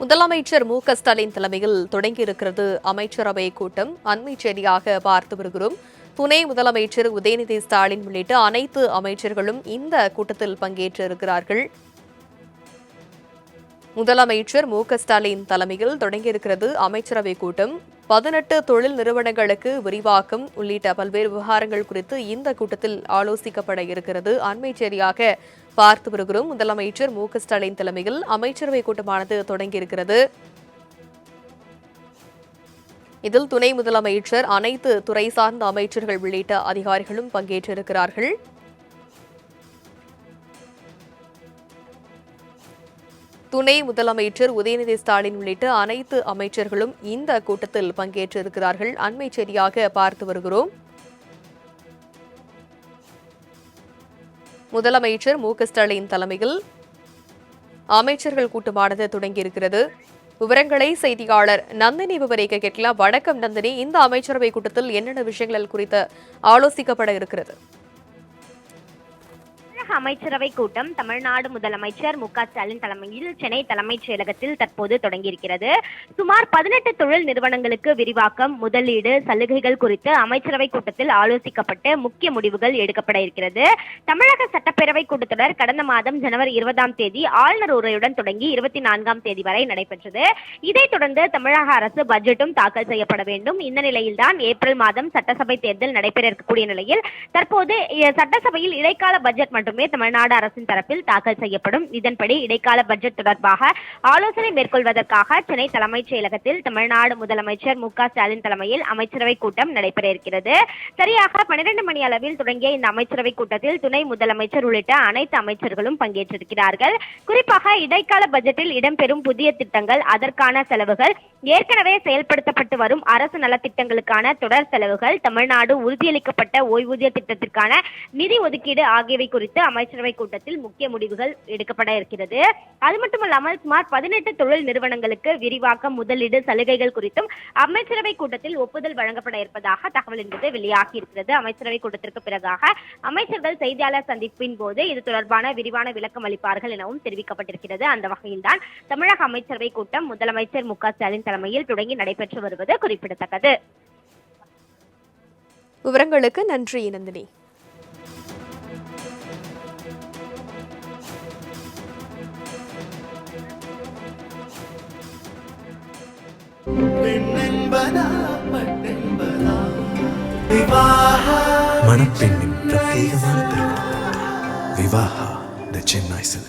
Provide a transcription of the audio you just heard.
முதலமைச்சர் மு.க.ஸ்டாலின் தலைமையில் தொடங்கியிருக்கிறது அமைச்சரவை கூட்டம். அண்மை செய்தியாக பார்த்து வருகிறோம். துணை முதலமைச்சர் உதயநிதி ஸ்டாலின் உள்ளிட்ட அனைத்து அமைச்சர்களும் இந்த கூட்டத்தில் பங்கேற்றிருக்கிறார்கள். முதலமைச்சர் மு.க.ஸ்டாலின் தலைமையில் தொடங்கியிருக்கிறது அமைச்சரவை கூட்டம். 18 தொழில் நிறுவனங்களுக்கு விரிவாக்கம் உள்ளிட்ட பல்வேறு விவகாரங்கள் குறித்து இந்த கூட்டத்தில் ஆலோசிக்கப்பட இருக்கிறது. அண்மை செய்தியாக பார்த்து வருகிறோம். முதலமைச்சர் மு.க.ஸ்டாலின் தலைமையில் அமைச்சரவை கூட்டமானது தொடங்கியிருக்கிறது. இதில் துணை முதலமைச்சர், அனைத்து துறை சார்ந்த அமைச்சர்கள் உள்ளிட்ட அதிகாரிகளும் பங்கேற்றிருக்கிறார்கள். துணை முதலமைச்சர் உதயநிதி ஸ்டாலின் உள்ளிட்ட அனைத்து அமைச்சர்களும் இந்த கூட்டத்தில் பங்கேற்றிருக்கிறார்கள். அண்மை செய்தியாக பார்த்து வருகிறோம். முதலமைச்சர் மு.க.ஸ்டாலின் தலைமையில் அமைச்சர்கள் கூட்டமானது தொடங்கியிருக்கிறது. விவரங்களை செய்தியாளர் நந்தினி விவரிக்க கேட்கலாம். வணக்கம் நந்தினி, இந்த அமைச்சரவை கூட்டத்தில் என்னென்ன விஷயங்கள் குறித்து ஆலோசிக்கப்பட இருக்கிறது? அமைச்சரவை கூட்டம் தமிழ்நாடு முதலமைச்சர் மு.க.ஸ்டாலின் தலைமையில் சென்னை தலைமைச் செயலகத்தில் தற்போது தொடங்கியிருக்கிறது. சுமார் 18 தொழில் நிறுவனங்களுக்கு விரிவாக்கம், முதலீடு, சலுகைகள் குறித்து அமைச்சரவை கூட்டத்தில் ஆலோசிக்கப்பட்டு முக்கிய முடிவுகள் எடுக்கப்பட இருக்கிறது. தமிழக சட்டப்பேரவை கூட்டத்தொடர் கடந்த மாதம் ஜனவரி 20ஆம் தேதி ஆளுநர் உரையுடன் தொடங்கி 24ஆம் தேதி வரை நடைபெற்றது. இதைத் தொடர்ந்து தமிழக அரசு பட்ஜெட்டும் தாக்கல் செய்யப்பட வேண்டும். இந்த நிலையில்தான் ஏப்ரல் மாதம் சட்டசபை தேர்தல் நடைபெற இருக்கக்கூடிய நிலையில் தற்போது சட்டசபையில் இடைக்கால பட்ஜெட் மட்டுமே தமிழ்நாடு அரசின் தரப்பில் தாக்கல் செய்யப்படும். இதன்படி இடைக்கால பட்ஜெட் தொடர்பாக ஆலோசனை மேற்கொள்வதற்காக சென்னை தலைமைச் செயலகத்தில் தமிழ்நாடு முதலமைச்சர் மு.க.ஸ்டாலின் தலைமையில் அமைச்சரவை கூட்டம் நடைபெற இருக்கிறது. சரியாக 12 மணி அளவில் தொடங்கிய இந்த அமைச்சரவை கூட்டத்தில் துணை முதலமைச்சர் உள்ளிட்ட அனைத்து அமைச்சர்களும் பங்கேற்றிருக்கிறார்கள். குறிப்பாக இடைக்கால பட்ஜெட்டில் இடம்பெறும் புதிய திட்டங்கள், அதற்கான செலவுகள், ஏற்கனவே செயல்படுத்தப்பட்டு வரும் அரசு நலத்திட்டங்களுக்கான தொடர் செலவுகள், தமிழ்நாடு உறுதியளிக்கப்பட்ட ஓய்வூதிய திட்டத்திற்கான நிதி ஒதுக்கீடு ஆகியவை குறித்து அமைச்சரவை கூட்டத்தில் முக்கிய முடிவுகள் எடுக்கப்பட இருக்கிறது. அது மட்டுமல்லாமல் சுமார் 18 தொழில் நிறுவனங்களுக்கு விரிவாக்கம், முதலீடு, சலுகைகள் குறித்தும் அமைச்சரவை கூட்டத்தில் ஒப்புதல் வழங்கப்பட இருப்பதாக தகவல் என்பது வெளியாகி இருக்கிறது. அமைச்சரவை கூட்டத்திற்கு பிறகாக அமைச்சர்கள் செய்தியாளர் சந்திப்பின் போது இது தொடர்பான விரிவான விளக்கம் அளிப்பார்கள் எனவும் தெரிவிக்கப்பட்டிருக்கிறது. அந்த வகையில்தான் தமிழக அமைச்சரவை கூட்டம் முதலமைச்சர் மு.க.ஸ்டாலின் தலைமையில் தொடங்கி நடைபெற்று வருவது குறிப்பிடத்தக்கது. விவரங்களுக்கு நன்றி நந்தினி. மணப்பெண்ணின் பிரத்யேகமான திருமணம் விவாஹா தி சென்னை சில்க்ஸ்.